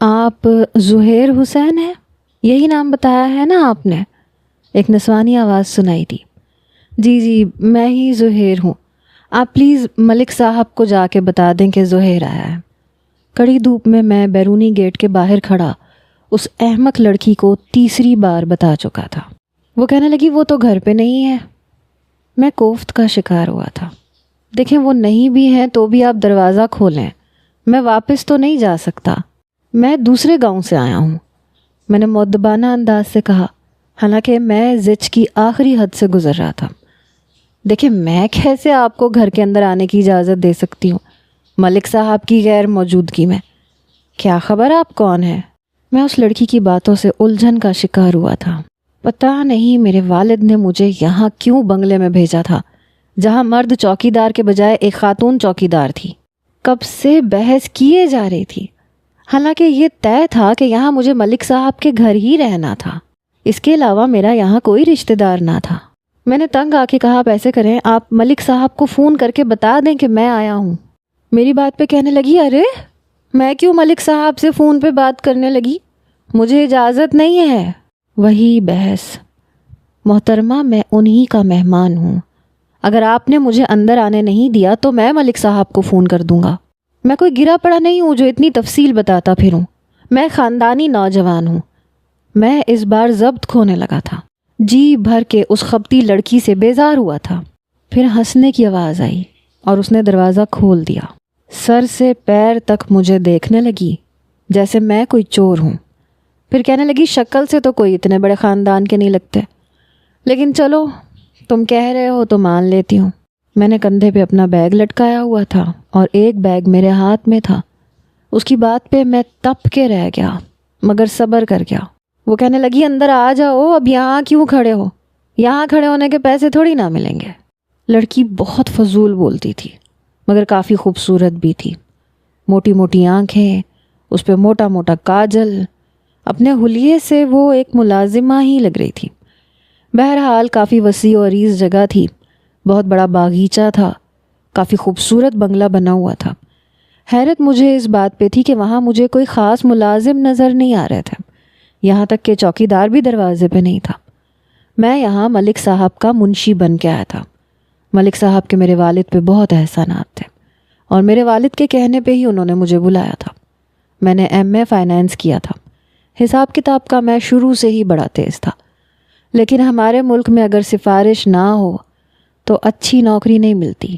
آپ زہیر حسین ہیں؟ یہی نام بتایا ہے نا آپ نے؟ ایک نسوانی آواز سنائی تھی۔ جی میں ہی زہیر ہوں۔ آپ پلیز ملک صاحب کو جا کے بتا دیں کہ زہیر آیا ہے۔ کڑی دھوپ میں بیرونی گیٹ کے باہر کھڑا اس احمق لڑکی کو تیسری بار بتا چکا تھا۔ وہ کہنے لگی وہ تو گھر پہ نہیں ہے۔ میں کوفت کا شکار ہوا تھا۔ دیکھیں وہ نہیں بھی ہیں تو بھی آپ دروازہ کھولیں، میں واپس تو نہیں جا سکتا، میں دوسرے گاؤں سے آیا ہوں، میں نے مؤدبانہ انداز سے کہا، حالانکہ میں زچ کی آخری حد سے گزر رہا تھا۔ دیکھیں میں کیسے آپ کو گھر کے اندر آنے کی اجازت دے سکتی ہوں ملک صاحب کی غیر موجودگی میں؟ کیا خبر آپ کون ہیں؟ میں اس لڑکی کی باتوں سے الجھن کا شکار ہوا تھا۔ پتہ نہیں میرے والد نے مجھے یہاں کیوں بنگلے میں بھیجا تھا جہاں مرد چوکیدار کے بجائے ایک خاتون چوکیدار تھی۔ کب سے بحث کیے جا رہی تھی، حالانکہ یہ طے تھا کہ یہاں مجھے ملک صاحب کے گھر ہی رہنا تھا، اس کے علاوہ میرا یہاں کوئی رشتہ دار نہ تھا۔ میں نے تنگ آ کے کہا آپ ایسے کریں، آپ ملک صاحب کو فون کر کے بتا دیں کہ میں آیا ہوں۔ میری بات پہ کہنے لگی، ارے میں کیوں ملک صاحب سے فون پہ بات کرنے لگی، مجھے اجازت نہیں ہے۔ وہی بحث۔ محترمہ میں انہی کا مہمان ہوں، اگر آپ نے مجھے اندر آنے نہیں دیا تو میں ملک صاحب کو فون کر دوں گا۔ میں کوئی گرا پڑا نہیں ہوں جو اتنی تفصیل بتاتا پھروں، میں خاندانی نوجوان ہوں۔ میں اس بار ضبط کھونے لگا تھا، جی بھر کے اس خبتی لڑکی سے بیزار ہوا تھا۔ پھر ہنسنے کی آواز آئی اور اس نے دروازہ کھول دیا۔ سر سے پیر تک مجھے دیکھنے لگی جیسے میں کوئی چور ہوں۔ پھر کہنے لگی شکل سے تو کوئی اتنے بڑے خاندان کے نہیں لگتے، لیکن چلو تم کہہ رہے ہو تو مان لیتی ہوں۔ میں نے کندھے پہ اپنا بیگ لٹکایا ہوا تھا اور ایک بیگ میرے ہاتھ میں تھا۔ اس کی بات پہ میں تپ کے رہ گیا مگر صبر کر گیا۔ وہ کہنے لگی اندر آ جاؤ، اب یہاں کیوں کھڑے ہو، یہاں کھڑے ہونے کے پیسے تھوڑی نہ ملیں گے۔ لڑکی بہت فضول بولتی تھی مگر کافی خوبصورت بھی تھی۔ موٹی موٹی آنکھیں، اس پہ موٹا موٹا کاجل، اپنے حلیے سے وہ ایک ملازمہ ہی لگ رہی تھی۔ بہرحال کافی وسیع و عریض جگہ تھی، بہت بڑا باغیچہ تھا، کافی خوبصورت بنگلہ بنا ہوا تھا۔ حیرت مجھے اس بات پہ تھی کہ وہاں مجھے کوئی خاص ملازم نظر نہیں آ رہے تھے، یہاں تک کہ چوکیدار بھی دروازے پہ نہیں تھا۔ میں یہاں ملک صاحب کا منشی بن کے آیا تھا۔ ملک صاحب کے میرے والد پہ بہت احسانات تھے اور میرے والد کے کہنے پہ ہی انہوں نے مجھے بلایا تھا۔ میں نے ایم اے فائنانس کیا تھا، حساب کتاب کا میں شروع سے ہی بڑا تیز تھا، لیکن ہمارے ملک میں اگر سفارش نہ ہو تو اچھی نوکری نہیں ملتی۔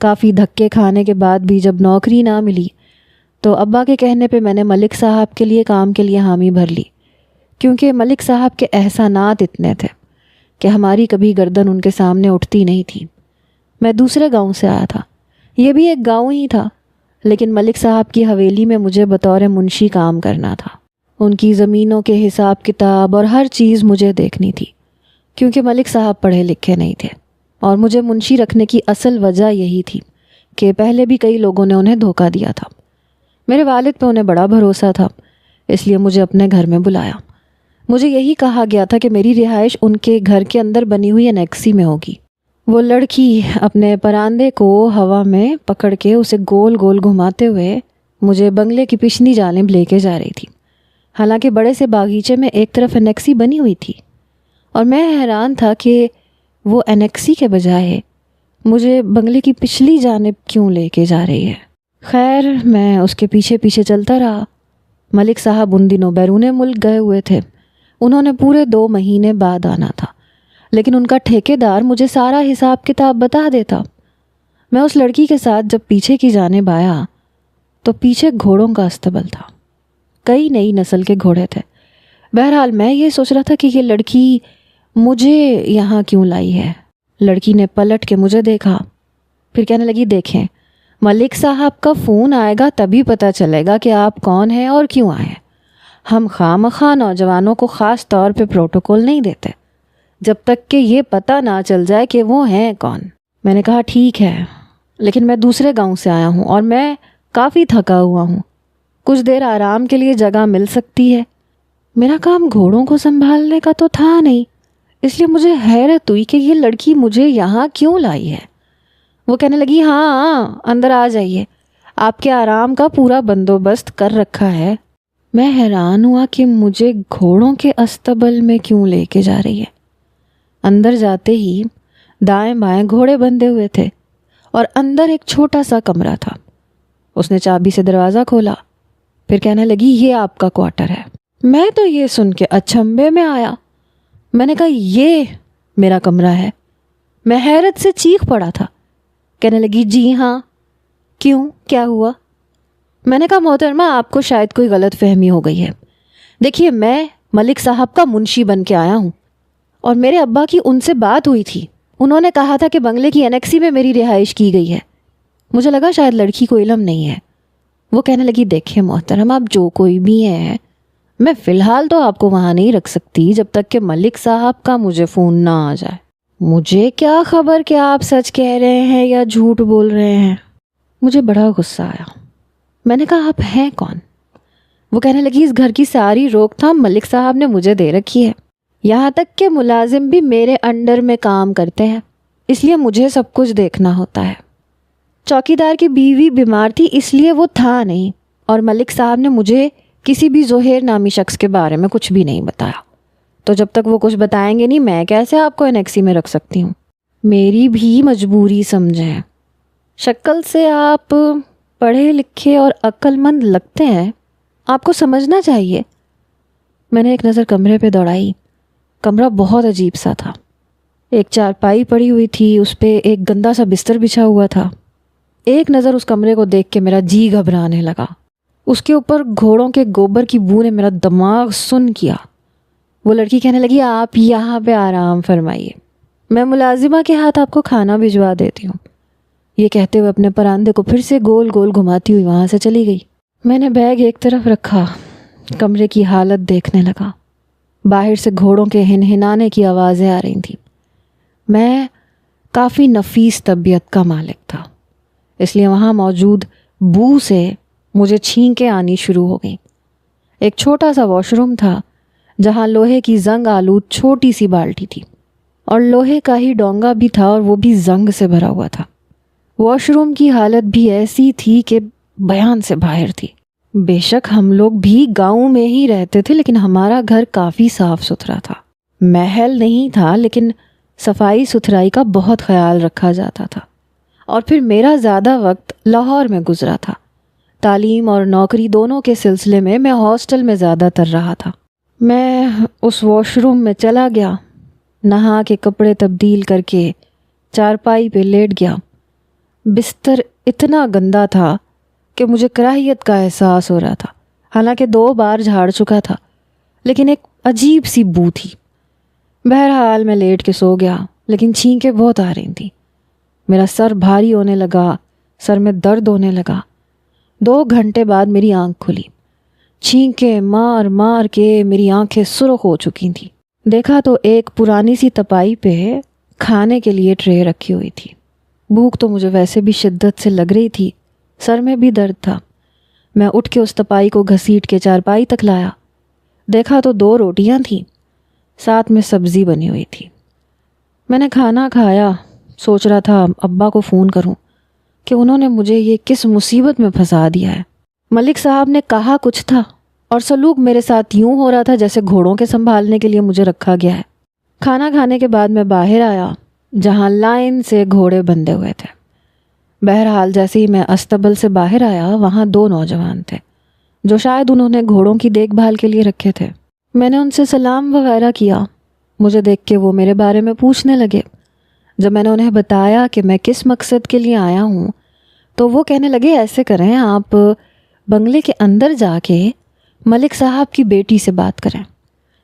کافی دھکے کھانے کے بعد بھی جب نوکری نہ ملی تو ابا کے کہنے پہ میں نے ملک صاحب کے لیے کام کے لیے حامی بھر لی، کیونکہ ملک صاحب کے احسانات اتنے تھے کہ ہماری کبھی گردن ان کے سامنے اٹھتی نہیں تھی۔ میں دوسرے گاؤں سے آیا تھا، یہ بھی ایک گاؤں ہی تھا، لیکن ملک صاحب کی حویلی میں مجھے بطور منشی کام کرنا تھا۔ ان کی زمینوں کے حساب کتاب اور ہر چیز مجھے دیکھنی تھی، کیونکہ ملک صاحب پڑھے لکھے نہیں تھے، اور مجھے منشی رکھنے کی اصل وجہ یہی تھی کہ پہلے بھی کئی لوگوں نے انہیں دھوکہ دیا تھا۔ میرے والد پہ انہیں بڑا بھروسہ تھا، اس لیے مجھے اپنے گھر میں بلایا۔ مجھے یہی کہا گیا تھا کہ میری رہائش ان کے گھر کے اندر بنی ہوئی انیکسی میں ہوگی۔ وہ لڑکی اپنے پراندے کو ہوا میں پکڑ کے اسے گول گول گھماتے ہوئے مجھے بنگلے کی پچھلی جانب لے کے جا رہی تھی، حالانکہ بڑے سے باغیچے میں ایک طرف انیکسی بنی ہوئی تھی، اور میں حیران تھا کہ وہ انیکسی کے بجائے مجھے بنگلے کی پچھلی جانب کیوں لے کے جا رہی ہے۔ خیر میں اس کے پیچھے پیچھے چلتا رہا۔ ملک صاحب ان دنوں بیرون ملک گئے ہوئے تھے، انہوں نے پورے 2 مہینے بعد آنا تھا، لیکن ان کا ٹھیکیدار مجھے سارا حساب کتاب بتا دیتا۔ میں اس لڑکی کے ساتھ جب پیچھے کی جانب آیا تو پیچھے گھوڑوں کا استبل تھا، کئی نئی نسل کے گھوڑے تھے۔ بہرحال میں یہ سوچ رہا تھا کہ یہ لڑکی مجھے یہاں کیوں لائی ہے۔ لڑکی نے پلٹ کے مجھے دیکھا، پھر کہنے لگی دیکھیں ملک صاحب کا فون آئے گا تبھی پتہ چلے گا کہ آپ کون ہیں اور کیوں آئے ہیں۔ ہم خواہ نوجوانوں کو خاص طور پہ پروٹوکول نہیں دیتے جب تک کہ یہ پتہ نہ چل جائے کہ وہ ہیں کون۔ میں نے کہا ٹھیک ہے، لیکن میں دوسرے گاؤں سے آیا ہوں اور میں کافی تھکا ہوا ہوں، کچھ دیر آرام کے لیے جگہ مل سکتی ہے۔ میرا کام گھوڑوں کو سنبھالنے کا تو تھا نہیں، اس لیے مجھے حیرت ہوئی کہ یہ لڑکی مجھے یہاں کیوں لائی ہے۔ وہ کہنے لگی ہاں اندر آ جائیے، آپ کے آرام کا پورا بندوبست کر رکھا ہے۔ میں حیران ہوا کہ مجھے گھوڑوں کے استبل میں کیوں لے کے جا رہی ہے۔ اندر جاتے ہی دائیں بائیں گھوڑے بندھے ہوئے تھے اور اندر ایک چھوٹا سا کمرہ تھا۔ اس نے چابی سے دروازہ کھولا، پھر کہنے لگی یہ آپ کا کوارٹر ہے۔ میں تو یہ سن کے اچنبھے میں آیا۔ میں نے کہا یہ میرا کمرہ ہے؟ میں حیرت سے چیخ پڑا تھا۔ کہنے لگی جی ہاں۔ کیوں، کیا ہوا؟ میں نے کہا محترمہ آپ کو شاید کوئی غلط فہمی ہو گئی ہے۔ دیکھیے میں ملک صاحب کا منشی بن کے آیا ہوں اور میرے ابا کی ان سے بات ہوئی تھی۔ انہوں نے کہا تھا کہ بنگلے کی انیکسی میں میری رہائش کی گئی ہے۔ مجھے لگا شاید لڑکی کو علم نہیں ہے۔ وہ کہنے لگی دیکھیں محترم آپ جو کوئی بھی ہیں، میں فی الحال تو آپ کو وہاں نہیں رکھ سکتی جب تک کہ ملک صاحب کا مجھے فون نہ آ جائے۔ مجھے کیا خبر کہ آپ سچ کہہ رہے ہیں یا جھوٹ بول رہے ہیں۔ مجھے بڑا غصہ آیا۔ میں نے کہا آپ ہیں کون؟ وہ کہنے لگی اس گھر کی ساری روک تھام ملک صاحب نے مجھے دے رکھی ہے، یہاں تک کہ ملازم بھی میرے انڈر میں کام کرتے ہیں، اس لیے مجھے سب کچھ دیکھنا ہوتا ہے۔ چوکیدار کی بیوی بیمار تھی اس لیے وہ تھا نہیں، اور ملک صاحب نے مجھے کسی بھی زہیر نامی شخص کے بارے میں کچھ بھی نہیں بتایا، تو جب تک وہ کچھ بتائیں گے نہیں میں کیسے آپ کو انیکسی میں رکھ سکتی ہوں؟ میری بھی مجبوری سمجھیں۔ شکل سے آپ پڑھے لکھے اور عقل مند لگتے ہیں، آپ کو سمجھنا چاہیے۔ میں نے ایک نظر کمرے پہ دوڑائی۔ کمرہ بہت عجیب سا تھا۔ ایک چارپائی پڑی ہوئی تھی، اس پہ ایک گندا سا بستر بچھا ہوا تھا۔ ایک نظر اس کمرے کو دیکھ کے میرا جی گھبرانے لگا۔ اس کے اوپر گھوڑوں کے گوبر کی بو نے میرا دماغ سن کیا۔ وہ لڑکی کہنے لگی آپ یہاں پہ آرام فرمائیے، میں ملازمہ کے ہاتھ آپ کو کھانا بھجوا دیتی ہوں۔ یہ کہتے ہوئے اپنے پراندے کو پھر سے گول گول گھماتی ہوئی وہاں سے چلی گئی۔ میں نے بیگ ایک طرف رکھا، کمرے کی حالت دیکھنے لگا۔ باہر سے گھوڑوں کے ہنہنانے کی آوازیں آ رہی تھیں۔ میں کافی نفیس طبیعت کا مالک تھا، اس لیے وہاں موجود بو سے مجھے چھینکیں آنی شروع ہو گئیں۔ ایک چھوٹا سا واش روم تھا جہاں لوہے کی زنگ آلود چھوٹی سی بالٹی تھی اور لوہے کا ہی ڈونگا بھی تھا اور وہ بھی زنگ سے بھرا ہوا تھا۔ واش روم کی حالت بھی ایسی تھی کہ بیان سے باہر تھی۔ بے شک ہم لوگ بھی گاؤں میں ہی رہتے تھے لیکن ہمارا گھر کافی صاف ستھرا تھا۔ محل نہیں تھا لیکن صفائی ستھرائی کا بہت خیال رکھا جاتا تھا۔ اور پھر میرا زیادہ وقت لاہور میں گزرا تھا۔ تعلیم اور نوکری دونوں کے سلسلے میں ہاسٹل میں زیادہ تر رہا تھا۔ میں اس واش روم میں چلا گیا، نہا کے کپڑے تبدیل کر کے چارپائی پہ لیٹ گیا۔ بستر اتنا گندا تھا کہ مجھے کراہیت کا احساس ہو رہا تھا، حالانکہ 2 بار جھاڑ چکا تھا، لیکن ایک عجیب سی بو تھی۔ بہرحال میں لیٹ کے سو گیا، لیکن چھینکیں بہت آ رہی تھیں۔ میرا سر بھاری ہونے لگا، سر میں درد ہونے لگا۔ 2 گھنٹے بعد میری آنکھ کھلی۔ چھینکیں مار مار کے میری آنکھیں سرخ ہو چکی تھیں۔ دیکھا تو ایک پرانی سی تپائی پہ کھانے کے لیے ٹرے رکھی ہوئی تھی۔ بھوک تو مجھے ویسے بھی شدت سے لگ رہی تھی، سر میں بھی درد تھا۔ میں اٹھ کے اس تپائی کو گھسیٹ کے چارپائی تک لایا۔ دیکھا تو 2 روٹیاں تھیں، ساتھ میں سبزی بنی ہوئی تھی۔ میں نے کھانا کھایا، سوچ رہا تھا ابا کو فون کروں کہ انہوں نے مجھے یہ کس مصیبت میں پھنسا دیا ہے۔ ملک صاحب نے کہا کچھ تھا اور سلوک میرے ساتھ یوں ہو رہا تھا جیسے گھوڑوں کے سنبھالنے کے لیے مجھے رکھا گیا ہے۔ کھانا کھانے کے بعد میں باہر آیا جہاں لائن سے گھوڑے بندھے ہوئے تھے۔ بہرحال جیسے ہی میں استبل سے باہر آیا وہاں 2 نوجوان تھے جو شاید انہوں نے گھوڑوں کی دیکھ بھال کے لیے رکھے تھے۔ میں نے ان سے سلام وغیرہ کیا۔ مجھے دیکھ کے وہ میرے بارے میں پوچھنے لگے۔ جب میں نے انہیں بتایا کہ میں کس مقصد کے لیے آیا ہوں تو وہ کہنے لگے ایسے کریں آپ بنگلے کے اندر جا کے ملک صاحب کی بیٹی سے بات کریں،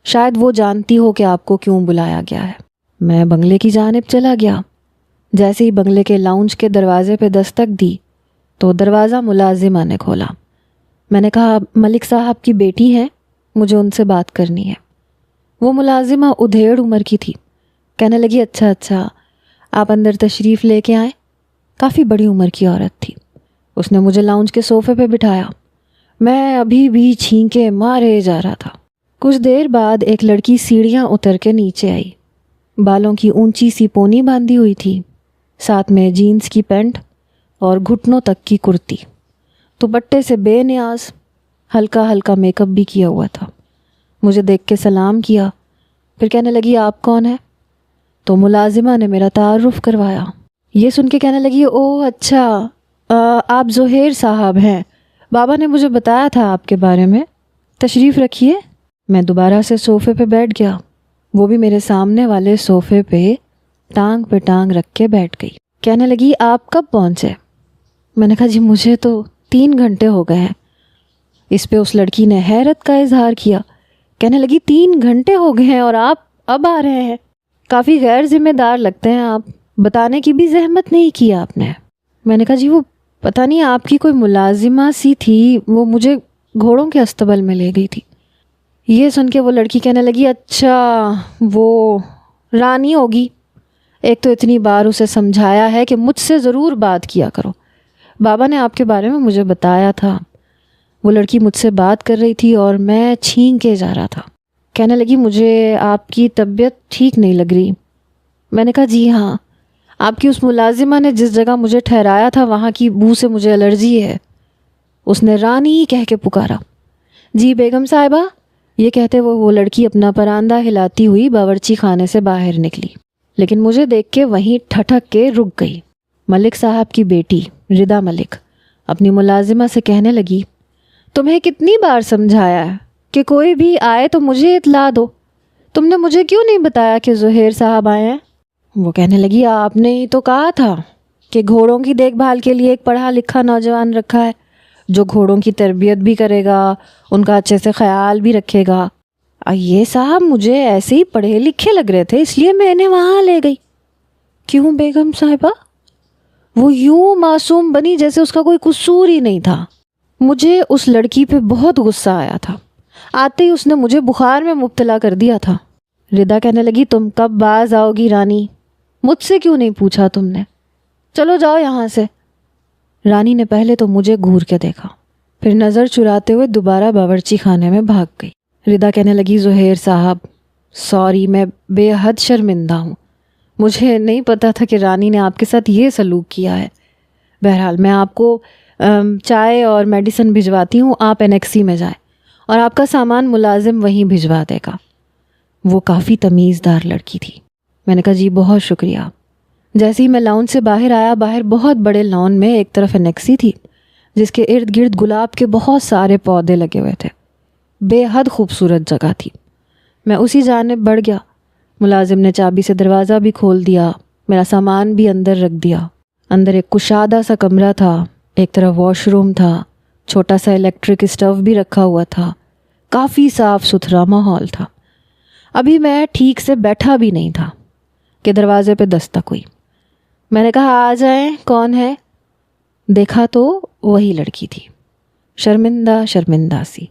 شاید وہ جانتی ہو کہ آپ کو کیوں بلایا گیا ہے۔ میں بنگلے کی جانب چلا گیا۔ جیسے ہی بنگلے کے لاؤنج کے دروازے پہ دستک دی تو دروازہ ملازمہ نے کھولا۔ میں نے کہا ملک صاحب کی بیٹی ہے، مجھے ان سے بات کرنی ہے۔ وہ ملازمہ ادھیڑ عمر کی تھی۔ کہنے لگی اچھا آپ اندر تشریف لے کے آئیں۔ کافی بڑی عمر کی عورت تھی۔ اس نے مجھے لاؤنج کے صوفے پہ بٹھایا۔ میں ابھی بھی چھینکیں مارے جا رہا تھا۔ کچھ دیر بعد ایک لڑکی سیڑھیاں اتر کے نیچے آئی۔ بالوں کی اونچی سی پونی باندھی ہوئی تھی، ساتھ میں جینز کی پینٹ اور گھٹنوں تک کی کرتی، دوپٹے سے بے نیاز، ہلکا ہلکا میک اپ بھی کیا ہوا تھا۔ مجھے دیکھ کے سلام کیا، پھر کہنے لگی آپ کون ہیں؟ تو ملازمہ نے میرا تعارف کروایا۔ یہ سن کے کہنے لگی اوہ اچھا، آپ زہیر صاحب ہیں، بابا نے مجھے بتایا تھا آپ کے بارے میں، تشریف رکھیے۔ میں دوبارہ سے صوفے پہ بیٹھ گیا، وہ بھی میرے سامنے والے صوفے پہ ٹانگ رکھ کے بیٹھ گئی۔ کہنے لگی آپ کب پہنچے؟ میں نے کہا جی مجھے تو 3 گھنٹے ہو گئے ہیں۔ اس پہ اس لڑکی نے حیرت کا اظہار کیا، کہنے لگی 3 گھنٹے ہو گئے ہیں اور آپ اب آ رہے ہیں؟ کافی غیر ذمہ دار لگتے ہیں آپ، بتانے کی بھی زحمت نہیں کی آپ نے۔ میں نے کہا جی وہ پتہ نہیں آپ کی کوئی ملازمہ سی تھی، وہ مجھے گھوڑوں کے استبل میں لے گئی تھی۔ یہ سن کے وہ لڑکی کہنے لگی اچھا وہ رانی ہوگی، ایک تو اتنی بار اسے سمجھایا ہے کہ مجھ سے ضرور بات کیا کرو، بابا نے آپ کے بارے میں مجھے بتایا تھا۔ وہ لڑکی مجھ سے بات کر رہی تھی اور میں چھینک کے جا رہا تھا۔ کہنے لگی مجھے آپ کی طبیعت ٹھیک نہیں لگ رہی۔ میں نے کہا جی ہاں، آپ کی اس ملازمہ نے جس جگہ مجھے ٹھہرایا تھا وہاں کی بو سے مجھے الرجی ہے۔ اس نے رانی کہہ کے پکارا۔ جی بیگم صاحبہ، یہ کہتے وہ لڑکی اپنا پراندہ ہلاتی ہوئی باورچی خانے سے باہر نکلی، لیکن مجھے دیکھ کے وہیں ٹھٹک کے رک گئی۔ ملک صاحب کی بیٹی ردا ملک اپنی ملازمہ سے کہنے لگی تمہیں کتنی بار سمجھایا ہے کہ کوئی بھی آئے تو مجھے اطلاع دو، تم نے مجھے کیوں نہیں بتایا کہ زہیر صاحب آئے ہیں؟ وہ کہنے لگی آپ نے ہی تو کہا تھا کہ گھوڑوں کی دیکھ بھال کے لیے ایک پڑھا لکھا نوجوان رکھا ہے جو گھوڑوں کی تربیت بھی کرے گا، ان کا اچھے سے خیال بھی رکھے گا۔ یہ صاحب مجھے ایسے ہی پڑھے لکھے لگ رہے تھے، اس لیے میں انہیں وہاں لے گئی۔ کیوں بیگم صاحبہ؟ وہ یوں معصوم بنی جیسے اس کا کوئی قصور ہی نہیں تھا۔ مجھے اس لڑکی پہ بہت غصہ آیا تھا، آتے ہی اس نے مجھے بخار میں مبتلا کر دیا تھا۔ ردا کہنے لگی تم کب باز آؤ گی رانی؟ مجھ سے کیوں نہیں پوچھا تم نے؟ چلو جاؤ یہاں سے۔ رانی نے پہلے تو مجھے گھور کے دیکھا، پھر نظر چراتے ہوئے دوبارہ باورچی خانے میں بھاگ گئی۔ ردا کہنے لگی زہیر صاحب سوری، میں بے حد شرمندہ ہوں، مجھے نہیں پتا تھا کہ رانی نے آپ کے ساتھ یہ سلوک کیا ہے۔ بہرحال میں آپ کو چائے اور میڈیسن بھجواتی ہوں، آپ انیکسی میں جائیں اور آپ کا سامان ملازم وہیں بھجوا دے گا۔ وہ کافی تمیزدار لڑکی تھی۔ میں نے کہا جی بہت شکریہ۔ جیسے ہی میں لاؤن سے باہر آیا، باہر بہت بڑے لاؤن میں ایک طرف انیکسی تھی جس کے ارد گرد گلاب کے بہت سارے پودے لگے ہوئے تھے، بے حد خوبصورت جگہ تھی۔ میں اسی جانب بڑھ گیا، ملازم نے چابی سے دروازہ بھی کھول دیا، میرا سامان بھی اندر رکھ دیا۔ اندر ایک کشادہ سا کمرہ تھا، ایک طرف واش روم تھا، چھوٹا سا الیکٹرک اسٹو بھی رکھا ہوا تھا، کافی صاف ستھرا ماحول تھا۔ ابھی میں ٹھیک سے بیٹھا بھی نہیں تھا کہ دروازے پہ دستک ہوئی۔ میں نے کہا آ جائیں، کون ہے؟ دیکھا تو وہی لڑکی تھی، شرمندہ شرمندہ سی۔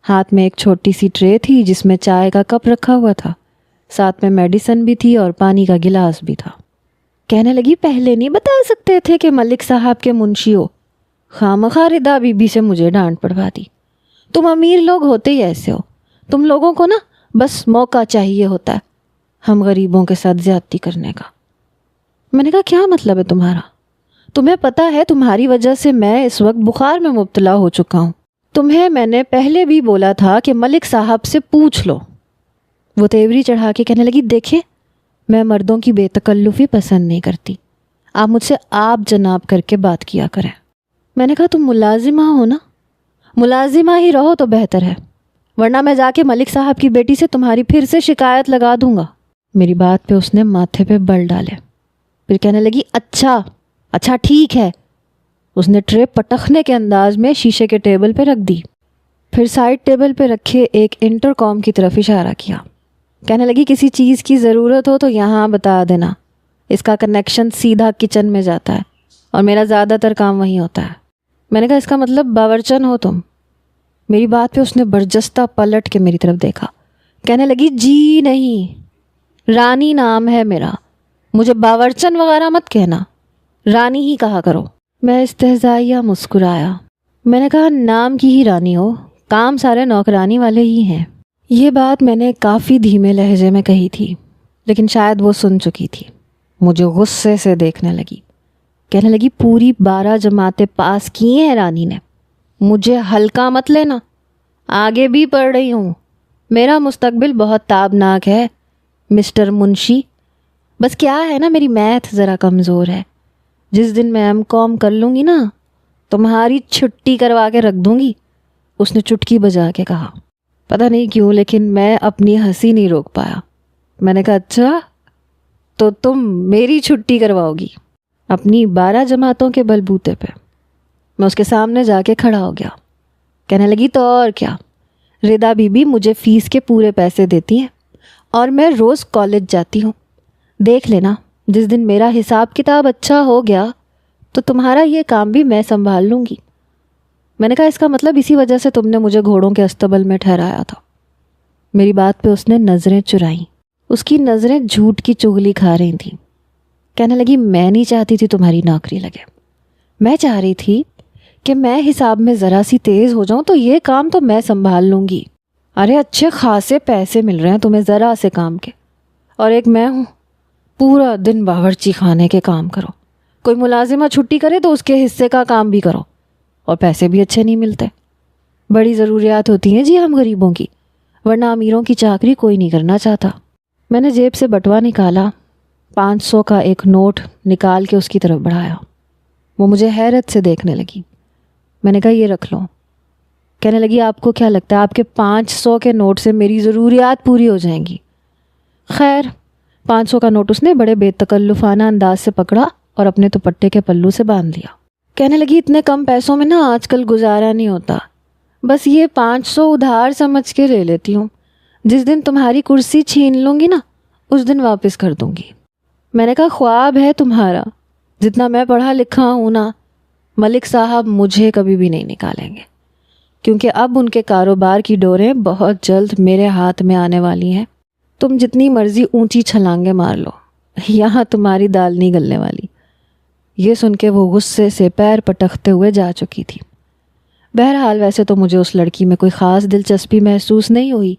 ہاتھ میں ایک چھوٹی سی ٹرے تھی جس میں چائے کا کپ رکھا ہوا تھا، ساتھ میں میڈیسن بھی تھی اور پانی کا گلاس بھی تھا۔ کہنے لگی پہلے نہیں بتا سکتے تھے کہ ملک صاحب کے منشی ہو؟ خامخواہ ردا بی بی سے مجھے ڈانٹ پڑوا دی۔ تم امیر لوگ ہوتے ہی ایسے ہو، تم لوگوں کو نا بس موقع چاہیے ہوتا ہے ہم غریبوں کے ساتھ زیادتی کرنے کا۔ میں نے کہا کیا مطلب ہے تمہارا؟ تمہیں پتہ ہے تمہاری وجہ سے میں اس وقت بخار میں مبتلا ہو چکا ہوں، تمہیں میں نے پہلے بھی بولا تھا کہ ملک صاحب سے پوچھ لو۔ وہ تیوری چڑھا کے کہنے لگی دیکھیں میں مردوں کی بے تکلفی پسند نہیں کرتی، آپ مجھ سے آپ جناب کر کے بات کیا کریں۔ میں نے کہا تم ملازمہ ہو نا، ملازمہ ہی رہو تو بہتر ہے، ورنہ میں جا کے ملک صاحب کی بیٹی سے تمہاری پھر سے شکایت لگا دوں گا۔ میری بات پہ اس نے ماتھے پہ بل ڈالے، پھر کہنے لگی اچھا ٹھیک ہے۔ اس نے ٹرے پٹخنے کے انداز میں شیشے کے ٹیبل پہ رکھ دی، پھر سائڈ ٹیبل پہ رکھے ایک انٹر کام کی طرف اشارہ کیا۔ کہنے لگی کسی چیز کی ضرورت ہو تو یہاں بتا دینا، اس کا کنیکشن سیدھا کچن میں جاتا ہے اور میرا زیادہ تر کام وہیں ہوتا ہے۔ میں نے کہا اس کا مطلب باورچن ہو تم؟ میری بات پہ اس نے برجستہ پلٹ کے میری طرف دیکھا، کہنے لگی جی نہیں، رانی نام ہے میرا، مجھے باورچن وغیرہ مت کہنا، رانی ہی کہا کرو۔ میں استہزائیہ مسکرایا، میں نے کہا نام کی ہی رانی ہو، کام سارے نوکرانی والے ہی ہیں۔ یہ بات میں نے کافی دھیمے لہجے میں کہی تھی، لیکن شاید وہ سن چکی تھی۔ مجھے غصے سے دیکھنے لگی، کہنے لگی پوری 12 جماعتیں پاس کی ہیں رانی نے، مجھے ہلکا مت لینا، آگے بھی پڑھ رہی ہوں. میرا مستقبل بہت تابناک ہے مسٹر منشی. بس کیا ہے نا، میری میتھ ذرا کمزور ہے. جس دن میں M.Com کر لوں گی نا تمہاری چھٹی کروا کے رکھ دوں گی. اس نے چٹکی بجا کے کہا. پتہ نہیں کیوں لیکن میں اپنی ہنسی نہیں روک پایا. میں نے کہا اچھا تو تم میری چھٹی کرواؤ گی اپنی 12 جماعتوں کے بلبوتے پہ. میں اس کے سامنے جا کے کھڑا ہو گیا. کہنے لگی تو اور کیا، ردا بی بی مجھے فیس کے پورے پیسے دیتی ہیں اور میں روز کالج جاتی ہوں. دیکھ لینا جس دن میرا حساب کتاب اچھا ہو گیا تو تمہارا یہ کام بھی میں سنبھال لوں گی. میں نے کہا اس کا مطلب اسی وجہ سے تم نے مجھے گھوڑوں کے استبل میں ٹھہرایا تھا. میری بات پہ اس نے نظریں چرائیں. اس کی نظریں جھوٹ کی چغلی کھا رہی تھیں. کہنے لگی میں نہیں چاہتی تھی تمہاری نوکری لگے. میں چاہ رہی تھی کہ میں حساب میں ذرا سی تیز ہو جاؤں تو یہ کام تو میں سنبھال لوں گی. ارے اچھے خاصے پیسے مل رہے ہیں تمہیں ذرا سے کام کے، اور ایک میں ہوں پورا دن باورچی خانے کے کام کرو. کوئی ملازمہ چھٹی کرے تو اس کے حصے کا کام بھی کرو اور پیسے بھی اچھے نہیں ملتے. بڑی ضروریات ہوتی ہیں جی ہم غریبوں کی، ورنہ امیروں کی چاکری کوئی نہیں کرنا چاہتا. میں نے جیب سے بٹوا نکالا. 500 کا ایک نوٹ نکال کے اس کی طرف بڑھایا. وہ مجھے حیرت سے دیکھنے لگی. میں نے کہا یہ رکھ لو. کہنے لگی آپ کو کیا لگتا ہے آپ کے 500 کے نوٹ سے میری ضروریات پوری ہو جائیں گی؟ خیر 500 کا نوٹ اس نے بڑے بے تکلفانہ انداز سے پکڑا اور اپنے دوپٹے کے پلو سے باندھ لیا. کہنے لگی اتنے کم پیسوں میں نا آج کل گزارا نہیں ہوتا، بس یہ 500 ادھار سمجھ کے لے لیتی ہوں. جس دن تمہاری کرسی چھین لوں گی نا اس دن واپس کر دوں گی. میں نے کہا خواب ہے تمہارا، جتنا میں پڑھا لکھا ہوں نا ملک صاحب مجھے کبھی بھی نہیں نکالیں گے، کیونکہ اب ان کے کاروبار کی ڈوریں بہت جلد میرے ہاتھ میں آنے والی ہیں. تم جتنی مرضی اونچی چھلانگیں مار لو، یہاں تمہاری دال نہیں گلنے والی. یہ سن کے وہ غصے سے پیر پٹکتے ہوئے جا چکی تھی. بہرحال ویسے تو مجھے اس لڑکی میں کوئی خاص دلچسپی محسوس نہیں ہوئی،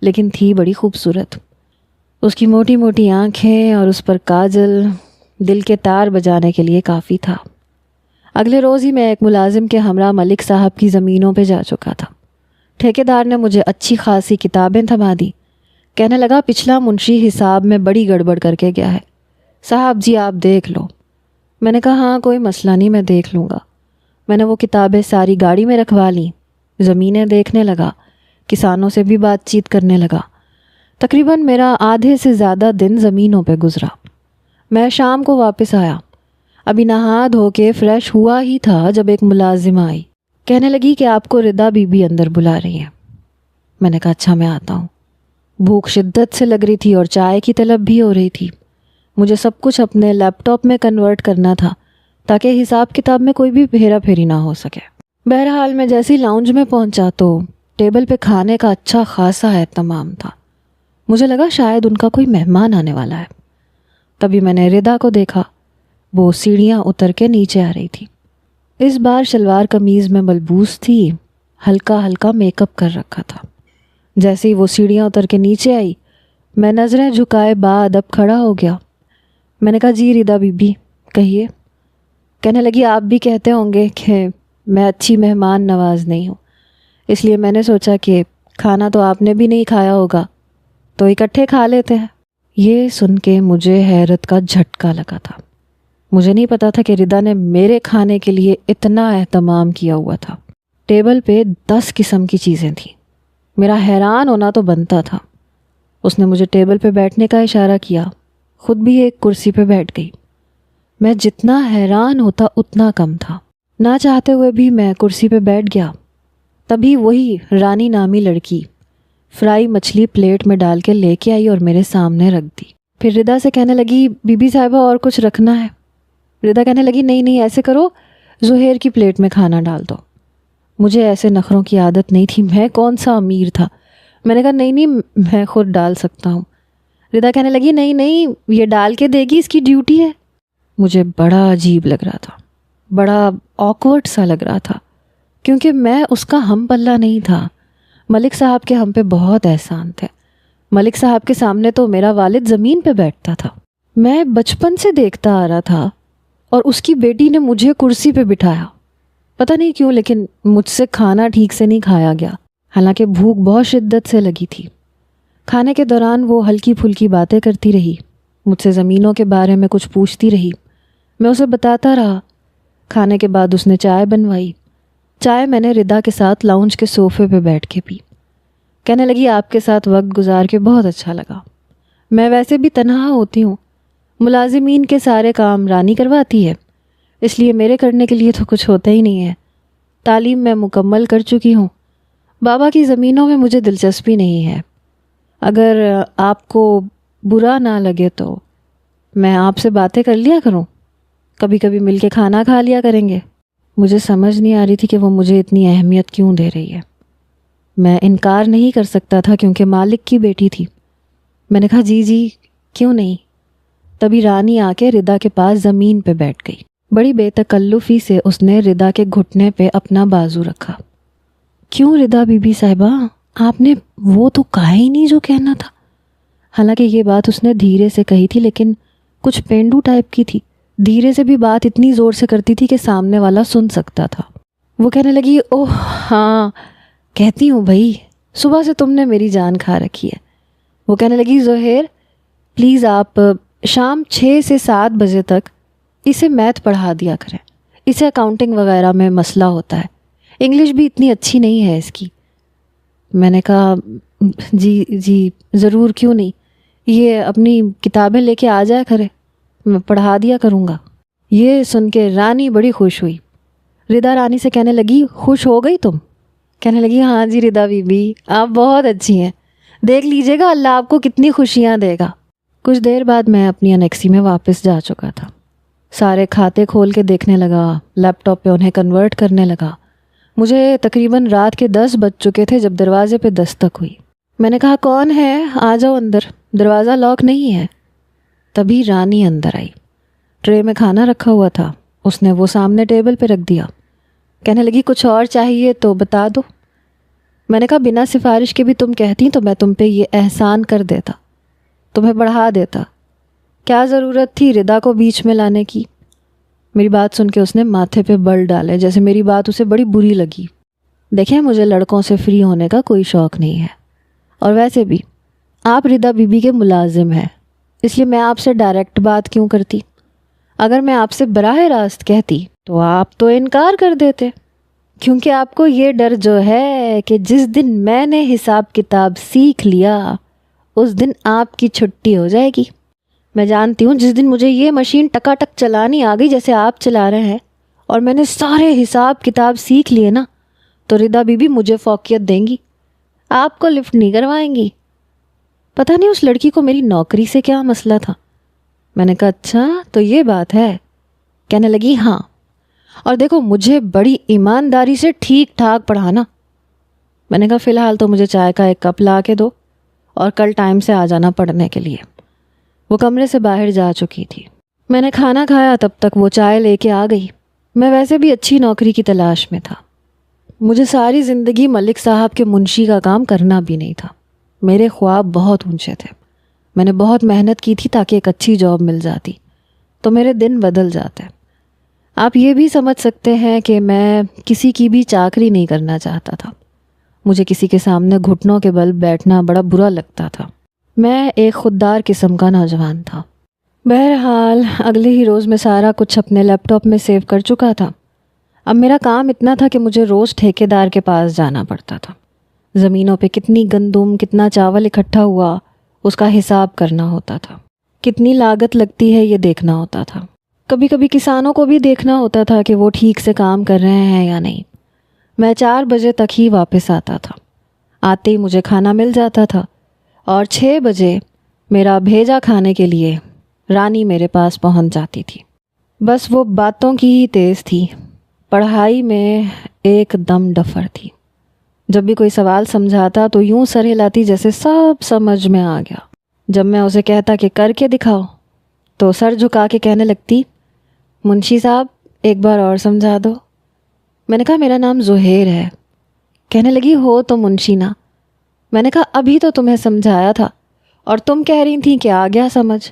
لیکن تھی بڑی خوبصورت. اس کی موٹی موٹی آنکھیں اور اس پر کاجل دل کے تار بجانے کے لیے کافی تھا. اگلے روز ہی میں ایک ملازم کے ہمراہ ملک صاحب کی زمینوں پہ جا چکا تھا. ٹھیکیدار نے مجھے اچھی خاصی کتابیں تھما دی. کہنے لگا پچھلا منشی حساب میں بڑی گڑبڑ کر کے گیا ہے، صاحب جی آپ دیکھ لو. میں نے کہا ہاں کوئی مسئلہ نہیں، میں دیکھ لوں گا. میں نے وہ کتابیں ساری گاڑی میں رکھوا لیں. زمینیں دیکھنے لگا، کسانوں سے بھی بات چیت کرنے لگا. تقریباً میرا آدھے سے زیادہ دن زمینوں پہ گزرا. میں شام کو واپس آیا. ابھی نہا دھو کے فریش ہوا ہی تھا جب ایک ملازمہ آئی. کہنے لگی کہ آپ کو ردا بی بی اندر بلا رہی ہیں. میں نے کہا اچھا میں آتا ہوں. بھوک شدت سے لگ رہی تھی اور چائے کی طلب بھی ہو رہی تھی. مجھے سب کچھ اپنے لیپ ٹاپ میں کنورٹ کرنا تھا تاکہ حساب کتاب میں کوئی بھی پھیرا پھیری نہ ہو سکے. بہرحال میں جیسی لاؤنج میں پہنچا تو ٹیبل پہ کھانے کا اچھا خاصا اہتمام تھا. مجھے لگا شاید ان کا کوئی مہمان آنے والا ہے. تبھی میں نے ردا کو دیکھا. وہ سیڑھیاں اتر کے نیچے آ رہی تھی. اس بار شلوار قمیض میں ملبوس تھی، ہلکا ہلکا میک اپ کر رکھا تھا. جیسے ہی وہ سیڑھیاں اتر کے نیچے آئی میں نظریں جھکائے بعد اب کھڑا ہو گیا. میں نے کہا جی ردا بی بی کہیے. کہنے لگی آپ بھی کہتے ہوں گے کہ میں اچھی مہمان نواز نہیں ہوں، اس لیے میں نے سوچا کہ کھانا تو آپ نے بھی نہیں کھایا ہوگا تو اکٹھے کھا لیتے ہیں. یہ سن کے مجھے حیرت کا جھٹکا لگا تھا. مجھے نہیں پتا تھا کہ ردا نے میرے کھانے کے لیے اتنا اہتمام کیا ہوا تھا. ٹیبل پہ 10 قسم کی چیزیں تھیں. میرا حیران ہونا تو بنتا تھا. اس نے مجھے ٹیبل پہ بیٹھنے کا اشارہ کیا، خود بھی ایک کرسی پہ بیٹھ گئی. میں جتنا حیران ہوتا اتنا کم تھا. نہ چاہتے ہوئے بھی میں کرسی پہ بیٹھ گیا. تبھی وہی رانی نامی لڑکی فرائی مچھلی پلیٹ میں ڈال کے لے کے آئی اور میرے سامنے رکھ دی. پھر ردا سے کہنے لگی بی بی صاحبہ اور کچھ رکھنا ہے؟ ردا کہنے لگی نہیں نہیں ایسے کرو زہیر کی پلیٹ میں کھانا ڈال دو. مجھے ایسے نخروں کی عادت نہیں تھی، میں کون سا امیر تھا. میں نے کہا نہیں نہیں میں خود ڈال سکتا ہوں. ردا کہنے لگی نہیں نہیں یہ ڈال کے دے گی، اس کی ڈیوٹی ہے. مجھے بڑا عجیب لگ رہا تھا، بڑا آکورڈ سا لگ رہا تھا، کیونکہ میں اس کا ہم پلہ نہیں تھا. ملک صاحب کے ہم پہ بہت احسان تھے. ملک صاحب کے سامنے تو میرا والد زمین پہ بیٹھتا تھا. میں بچپن سے دیکھتا آ رہا تھا اور اس کی بیٹی نے مجھے کرسی پہ بٹھایا. پتہ نہیں کیوں لیکن مجھ سے کھانا ٹھیک سے نہیں کھایا گیا. حالانکہ بھوک بہت شدت سے لگی تھی۔ کھانے کے دوران وہ ہلکی پھلکی باتیں کرتی رہی، مجھ سے زمینوں کے بارے میں کچھ پوچھتی رہی، میں اسے بتاتا رہا۔ کھانے کے بعد اس نے چائے بنوائی۔ چائے میں نے ردا کے ساتھ لاؤنج کے صوفے پہ بیٹھ کے پی۔ کہنے لگی آپ کے ساتھ وقت گزار کے بہت اچھا لگا۔ میں ویسے بھی تنہا ہوتی ہوں، ملازمین کے سارے کام رانی کرواتی ہے، اس لیے میرے کرنے کے لیے تو کچھ ہوتا ہی نہیں ہے۔ تعلیم میں مکمل کر چکی ہوں، بابا کی زمینوں میں مجھے دلچسپی نہیں ہے۔ اگر آپ کو برا نہ لگے تو میں آپ سے باتیں کر لیا کروں، کبھی کبھی مل کے کھانا کھا لیا کریں گے۔ مجھے سمجھ نہیں آ رہی تھی کہ وہ مجھے اتنی اہمیت کیوں دے رہی ہے۔ میں انکار نہیں کر سکتا تھا کیونکہ مالک کی بیٹی تھی۔ میں نے کہا جی کیوں نہیں۔ تبھی رانی آ کے ردا کے پاس زمین پہ بیٹھ گئی۔ بڑی بے تکلفی سے اس نے ردا کے گھٹنے پہ اپنا بازو رکھا۔ کیوں ردا بی بی صاحبہ، آپ نے وہ تو کہا ہی نہیں جو کہنا تھا۔ حالانکہ یہ بات اس نے دھیرے سے کہی تھی، لیکن کچھ پینڈو ٹائپ کی تھی، دھیرے سے بھی بات اتنی زور سے کرتی تھی کہ سامنے والا سن سکتا تھا۔ وہ کہنے لگی اوہ ہاں کہتی ہوں بھائی، صبح سے تم نے میری جان کھا رکھی ہے۔ وہ کہنے لگی زہیر پلیز آپ شام 6 سے 7 بجے تک اسے میتھ پڑھا دیا کریں، اسے اکاؤنٹنگ وغیرہ میں مسئلہ ہوتا ہے، انگلش بھی اتنی اچھی نہیں ہے اس کی۔ میں نے کہا جی ضرور، کیوں نہیں، یہ اپنی کتابیں لے کے آ جایا کرے، میں پڑھا دیا کروں گا۔ یہ سن کے رانی بڑی خوش ہوئی۔ ردا رانی سے کہنے لگی خوش ہو گئی تم؟ کہنے لگی ہاں جی ردا بی بی آپ بہت اچھی ہیں، دیکھ لیجئے گا اللہ آپ کو کتنی خوشیاں دے گا۔ کچھ دیر بعد میں اپنی انیکسی میں واپس جا چکا تھا، سارے کھاتے کھول کے دیکھنے لگا، لیپ ٹاپ پہ انہیں کنورٹ کرنے لگا۔ مجھے تقریباً رات کے 10 بج چکے تھے جب دروازے پہ دستک ہوئی۔ میں نے کہا کون ہے، آ جاؤ اندر، دروازہ لاک نہیں ہے۔ تبھی رانی اندر آئی، ٹرے میں کھانا رکھا ہوا تھا، اس نے وہ سامنے ٹیبل پہ رکھ دیا۔ کہنے لگی کچھ اور چاہیے تو بتا دو۔ میں نے کہا بنا سفارش کے بھی تم کہتی تو میں تم پہ یہ احسان کر دیتا، تمہیں بڑھا دیتا، کیا ضرورت تھی ردا کو بیچ میں لانے کی؟ میری بات سن کے اس نے ماتھے پہ بل ڈالے، جیسے میری بات اسے بڑی بری لگی۔ دیکھیں مجھے لڑکوں سے فری ہونے کا کوئی شوق نہیں ہے، اور ویسے بھی آپ ردا بی بی کے ملازم ہیں، اس لیے میں آپ سے ڈائریکٹ بات کیوں کرتی؟ اگر میں آپ سے براہ راست کہتی تو آپ تو انکار کر دیتے، کیونکہ آپ کو یہ ڈر جو ہے کہ جس دن میں نے حساب کتاب سیکھ لیا اس دن آپ کی چھٹی ہو جائے گی۔ میں جانتی ہوں جس دن مجھے یہ مشین ٹکا ٹک چلانی آ گئی جیسے آپ چلا رہے ہیں، اور میں نے سارے حساب کتاب سیکھ لیے نا، تو ردا بی بی مجھے فوقیت دیں گی، آپ کو لفٹ نہیں کروائیں گی۔ پتہ نہیں اس لڑکی کو میری نوکری سے کیا مسئلہ تھا۔ میں نے کہا اچھا تو یہ بات ہے۔ کہنے لگی ہاں، اور دیکھو مجھے بڑی ایمانداری سے ٹھیک ٹھاک پڑھانا۔ میں نے کہا فی الحال تو مجھے چائے کا 1 کپ لا کے دو، اور کل ٹائم سے آ جانا پڑھنے کے لیے۔ وہ کمرے سے باہر جا چکی تھی۔ میں نے کھانا کھایا تب تک وہ چائے لے کے آ گئی۔ میں ویسے بھی اچھی نوکری کی تلاش میں تھا، مجھے ساری زندگی ملک صاحب کے منشی کا کام کرنا بھی نہیں تھا۔ میرے خواب بہت اونچے تھے، میں نے بہت محنت کی تھی تاکہ ایک اچھی جاب مل جاتی تو میرے دن بدل جاتے۔ آپ یہ بھی سمجھ سکتے ہیں کہ میں کسی کی بھی چاکری نہیں کرنا چاہتا تھا، مجھے کسی کے سامنے گھٹنوں کے بل بیٹھنا بڑا برا لگتا تھا۔ میں ایک خوددار قسم کا نوجوان تھا۔ بہرحال اگلے ہی روز میں سارا کچھ اپنے لیپ ٹاپ میں سیو کر چکا تھا۔ اب میرا کام اتنا تھا کہ مجھے روز ٹھیکیدار کے پاس جانا پڑتا تھا، زمینوں پہ کتنی گندم کتنا چاول اکٹھا ہوا اس کا حساب کرنا ہوتا تھا، کتنی لاگت لگتی ہے یہ دیکھنا ہوتا تھا، کبھی کبھی کسانوں کو بھی دیکھنا ہوتا تھا کہ وہ ٹھیک سے کام کر رہے ہیں یا نہیں۔ میں 4 بجے تک ہی واپس آتا تھا، آتے ہی مجھے کھانا مل جاتا تھا، اور 6 بجے میرا بھیجا کھانے کے لیے رانی میرے پاس پہنچ جاتی تھی۔ بس وہ باتوں کی ہی تیز تھی، پڑھائی میں ایک دم ڈفر تھی۔ جب بھی کوئی سوال سمجھاتا تو یوں سر ہلاتی جیسے سب سمجھ میں آ گیا۔ جب میں اسے کہتا کہ کر کے دکھاؤ تو سر جھکا کے کہنے لگتی منشی صاحب ایک بار اور سمجھا دو۔ میں نے کہا میرا نام زہیر ہے۔ کہنے لگی ہو تو منشی نا۔ میں نے کہا ابھی تو تمہیں سمجھایا تھا اور تم کہہ رہی تھیں کہ آ گیا سمجھ،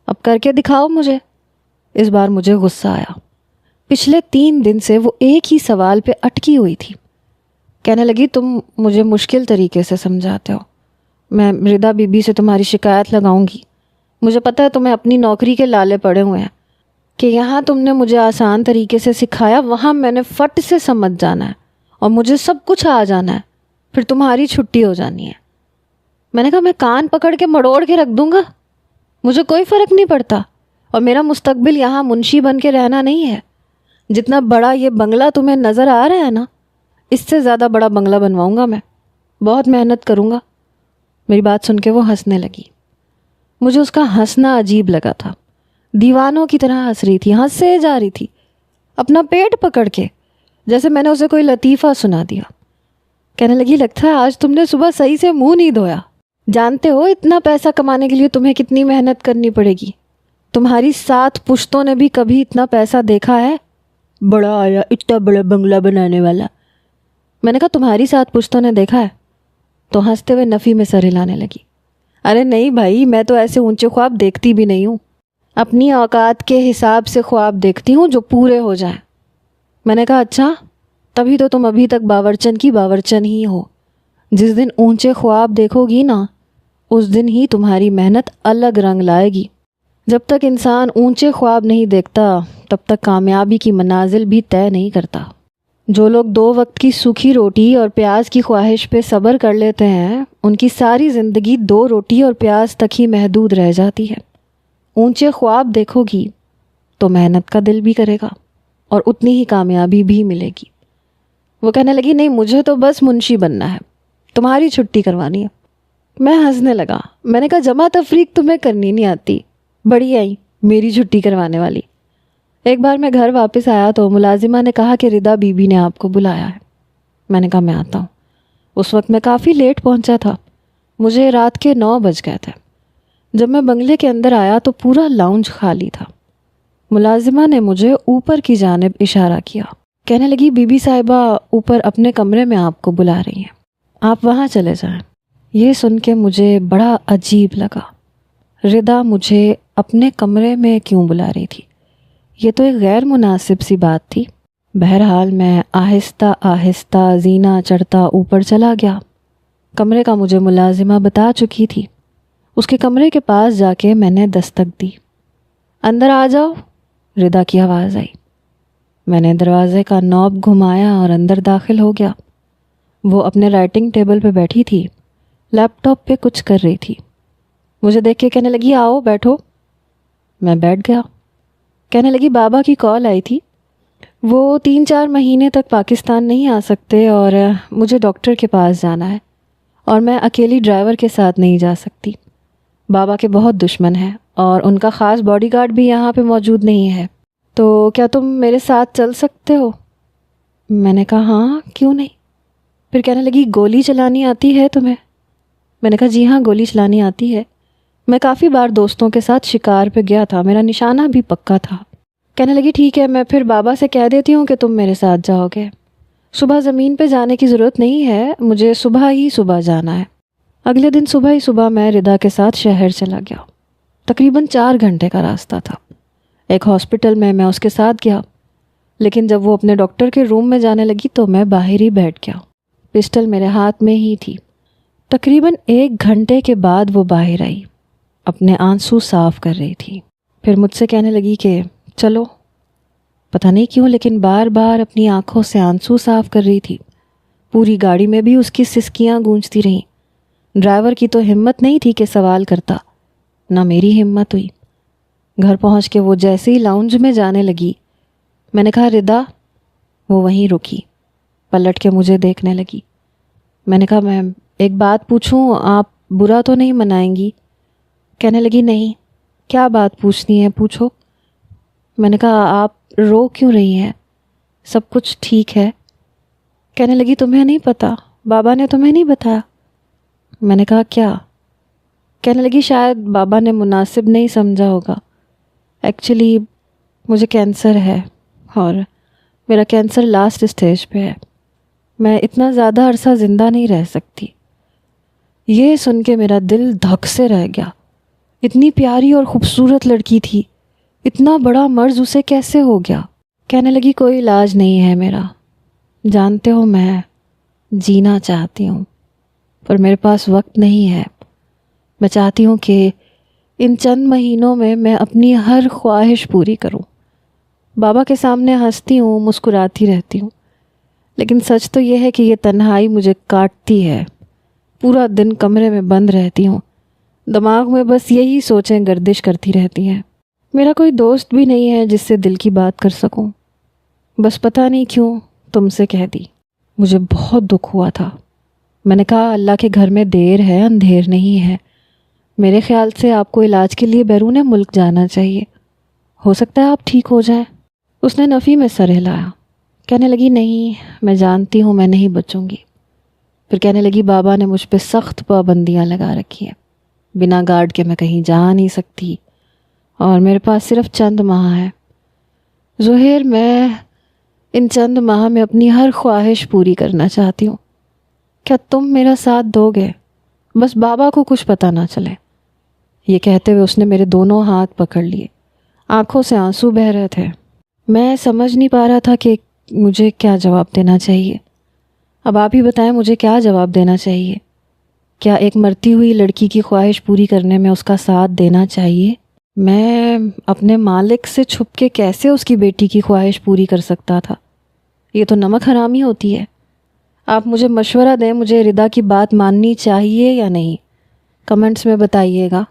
اب کر کے دکھاؤ مجھے۔ اس بار مجھے غصہ آیا، پچھلے 3 دن سے وہ ایک ہی سوال پہ اٹکی ہوئی تھی۔ کہنے لگی تم مجھے مشکل طریقے سے سمجھاتے ہو، میں ردا بی بی سے تمہاری شکایت لگاؤں گی۔ مجھے پتہ ہے تمہیں اپنی نوکری کے لالے پڑے ہوئے ہیں کہ یہاں تم نے مجھے آسان طریقے سے سکھایا، وہاں میں نے فٹ سے سمجھ جانا ہے اور مجھے سب کچھ آ جانا ہے، پھر تمہاری چھٹی ہو جانی ہے۔ میں نے کہا میں کان پکڑ کے مڑوڑ کے رکھ دوں گا، مجھے کوئی فرق نہیں پڑتا، اور میرا مستقبل یہاں منشی بن کے رہنا نہیں ہے۔ جتنا بڑا یہ بنگلہ تمہیں نظر آ رہا ہے نا، اس سے زیادہ بڑا بنگلہ بنواؤں گا میں، بہت محنت کروں گا۔ میری بات سن کے وہ ہنسنے لگی۔ مجھے اس کا ہنسنا عجیب لگا تھا، دیوانوں کی طرح ہنس رہی تھی، ہنسے جا رہی تھی اپنا پیٹ پکڑ کے، جیسے میں نے اسے کوئی لطیفہ سنا دیا۔ کہنے لگی لگتا ہے آج تم نے صبح صحیح سے منہ نہیں دھویا، جانتے ہو اتنا پیسہ کمانے کے لیے تمہیں کتنی محنت کرنی پڑے گی؟ تمہاری 7 پشتوں نے بھی کبھی اتنا پیسہ دیکھا ہے؟ بڑا آیا اتنا بڑا بنگلہ بنانے والا۔ میں نے کہا تمہاری 7 پشتوں نے دیکھا ہے؟ تو ہنستے ہوئے نفی میں سر ہلانے لگی۔ ارے نہیں بھائی، میں تو ایسے اونچے خواب دیکھتی بھی نہیں ہوں، اپنی اوقات کے حساب سے خواب دیکھتی ہوں جو پورے ہو جائیں۔ میں نے کہا اچھا، تبھی تو تم ابھی تک باورچن کی باورچن ہی ہو۔ جس دن اونچے خواب دیکھو گی نا، اس دن ہی تمہاری محنت الگ رنگ لائے گی۔ جب تک انسان اونچے خواب نہیں دیکھتا تب تک کامیابی کی منازل بھی طے نہیں کرتا۔ جو لوگ 2 وقت کی سوکھی روٹی اور پیاز کی خواہش پہ صبر کر لیتے ہیں، ان کی ساری زندگی 2 روٹی اور پیاز تک ہی محدود رہ جاتی ہے۔ اونچے خواب دیکھو گی تو محنت کا دل بھی کرے گا اور اتنی ہی کامیابی بھی ملے گی۔ وہ کہنے لگی نہیں، مجھے تو بس منشی بننا ہے، تمہاری چھٹی کروانی ہے۔ میں ہنسنے لگا۔ میں نے کہا جمع تفریق تمہیں کرنی نہیں آتی، بڑی آئی میری چھٹی کروانے والی۔ ایک بار میں گھر واپس آیا تو ملازمہ نے کہا کہ ردا بی بی نے آپ کو بلایا ہے۔ میں نے کہا میں آتا ہوں۔ اس وقت میں کافی لیٹ پہنچا تھا، مجھے رات کے 9 بج گئے تھے۔ جب میں بنگلے کے اندر آیا تو پورا لاؤنج خالی تھا۔ ملازمہ نے مجھے اوپر کی جانب اشارہ کیا، کہنے لگی بی بی صاحبہ اوپر اپنے کمرے میں آپ کو بلا رہی ہیں، آپ وہاں چلے جائیں۔ یہ سن کے مجھے بڑا عجیب لگا، ردا مجھے اپنے کمرے میں کیوں بلا رہی تھی؟ یہ تو ایک غیر مناسب سی بات تھی۔ بہرحال میں آہستہ آہستہ زینہ چڑھتا اوپر چلا گیا۔ کمرے کا مجھے ملازمہ بتا چکی تھی۔ اس کے کمرے کے پاس جا کے میں نے دستک دی۔ اندر آ جاؤ، ردا کی آواز آئی۔ میں نے دروازے کا نوب گھمایا اور اندر داخل ہو گیا۔ وہ اپنے رائٹنگ ٹیبل پہ بیٹھی تھی، لیپ ٹاپ پہ کچھ کر رہی تھی۔ مجھے دیکھ کے کہنے لگی آؤ بیٹھو۔ میں بیٹھ گیا۔ کہنے لگی بابا کی کال آئی تھی، وہ 3-4 مہینے تک پاکستان نہیں آ سکتے اور مجھے ڈاکٹر کے پاس جانا ہے، اور میں اکیلی ڈرائیور کے ساتھ نہیں جا سکتی۔ بابا کے بہت دشمن ہیں اور ان کا خاص باڈی گارڈ بھی یہاں پہ موجود نہیں ہے، تو کیا تم میرے ساتھ چل سکتے ہو؟ میں نے کہا ہاں کیوں نہیں۔ پھر کہنے لگی گولی چلانی آتی ہے تمہیں؟ میں نے کہا جی ہاں گولی چلانی آتی ہے، میں کافی بار دوستوں کے ساتھ شکار پہ گیا تھا، میرا نشانہ بھی پکا تھا۔ کہنے لگی ٹھیک ہے، میں پھر بابا سے کہہ دیتی ہوں کہ تم میرے ساتھ جاؤ گے۔ صبح زمین پہ جانے کی ضرورت نہیں ہے، مجھے صبح ہی صبح جانا ہے۔ اگلے دن صبح ہی صبح میں ردا کے ساتھ شہر چلا گیا۔ تقریباً 4 گھنٹے کا راستہ تھا۔ ایک ہاسپٹل میں اس کے ساتھ گیا، لیکن جب وہ اپنے ڈاکٹر کے روم میں جانے لگی تو میں باہر ہی بیٹھ گیا، پسٹل میرے ہاتھ میں ہی تھی۔ تقریباً 1 گھنٹے کے بعد وہ باہر آئی، اپنے آنسو صاف کر رہی تھی۔ پھر مجھ سے کہنے لگی کہ چلو۔ پتہ نہیں کیوں لیکن بار بار اپنی آنکھوں سے آنسو صاف کر رہی تھی۔ پوری گاڑی میں بھی اس کی سسکیاں گونجتی رہیں۔ ڈرائیور کی تو ہمت نہیں تھی کہ سوال کرتا، نہ میری ہمت ہوئی۔ گھر پہنچ کے وہ جیسے ہی لاؤنج میں جانے لگی، میں نے کہا ردا، وہ وہیں رکی، پلٹ کے مجھے دیکھنے لگی۔ میں نے کہا میں ایک بات پوچھوں، آپ برا تو نہیں منائیں گی؟ کہنے لگی نہیں۔ کیا بات پوچھنی ہے پوچھو۔ میں نے کہا آپ رو کیوں رہی ہیں؟ سب کچھ ٹھیک ہے؟ کہنے لگی تمہیں نہیں پتہ، بابا نے تمہیں نہیں بتایا؟ میں نے کہا کیا؟ کہنے لگی شاید بابا نے مناسب نہیں سمجھا ہوگا، ایکچولی مجھے کینسر ہے اور میرا کینسر لاسٹ اسٹیج پہ ہے، میں اتنا زیادہ عرصہ زندہ نہیں رہ سکتی۔ یہ سن کے میرا دل دھک سے رہ گیا۔ اتنی پیاری اور خوبصورت لڑکی تھی، اتنا بڑا مرض اسے کیسے ہو گیا؟ کہنے لگی کوئی علاج نہیں ہے میرا، جانتے ہو میں جینا چاہتی ہوں، پر میرے پاس وقت نہیں ہے۔ میں چاہتی ہوں کہ ان چند مہینوں میں اپنی ہر خواہش پوری کروں۔ بابا کے سامنے ہنستی ہوں، مسکراتی رہتی ہوں، لیکن سچ تو یہ ہے کہ یہ تنہائی مجھے کاٹتی ہے۔ پورا دن کمرے میں بند رہتی ہوں، دماغ میں بس یہی سوچیں گردش کرتی رہتی ہیں۔ میرا کوئی دوست بھی نہیں ہے جس سے دل کی بات کر سکوں۔ بس پتہ نہیں کیوں تم سے کہہ دی۔ مجھے بہت دکھ ہوا تھا۔ میں نے کہا اللہ کے گھر میں دیر ہے اندھیر نہیں ہے۔ میرے خیال سے آپ کو علاج کے لیے بیرون ملک جانا چاہیے، ہو سکتا ہے آپ ٹھیک ہو جائیں۔ اس نے نفی میں سر ہلایا، کہنے لگی نہیں، میں جانتی ہوں میں نہیں بچوں گی۔ پھر کہنے لگی بابا نے مجھ پہ سخت پابندیاں لگا رکھی ہیں، بنا گارڈ کے میں کہیں جا نہیں سکتی، اور میرے پاس صرف چند ماہ ہے۔ زہیر، میں ان چند ماہ میں اپنی ہر خواہش پوری کرنا چاہتی ہوں۔ کیا تم میرا ساتھ دو گے؟ بس بابا کو کچھ پتہ نہ چلے۔ یہ کہتے ہوئے اس نے میرے دونوں ہاتھ پکڑ لیے، آنکھوں سے آنسو بہہ رہے تھے۔ میں سمجھ نہیں پا رہا تھا کہ مجھے کیا جواب دینا چاہیے۔ اب آپ ہی بتائیں مجھے کیا جواب دینا چاہیے؟ کیا ایک مرتی ہوئی لڑکی کی خواہش پوری کرنے میں اس کا ساتھ دینا چاہیے؟ میں اپنے مالک سے چھپ کے کیسے اس کی بیٹی کی خواہش پوری کر سکتا تھا؟ یہ تو نمک حرامی ہوتی ہے۔ آپ مجھے مشورہ دیں، مجھے ردا کی بات ماننی چاہیے یا نہیں؟ کمنٹس میں بتائیے گا۔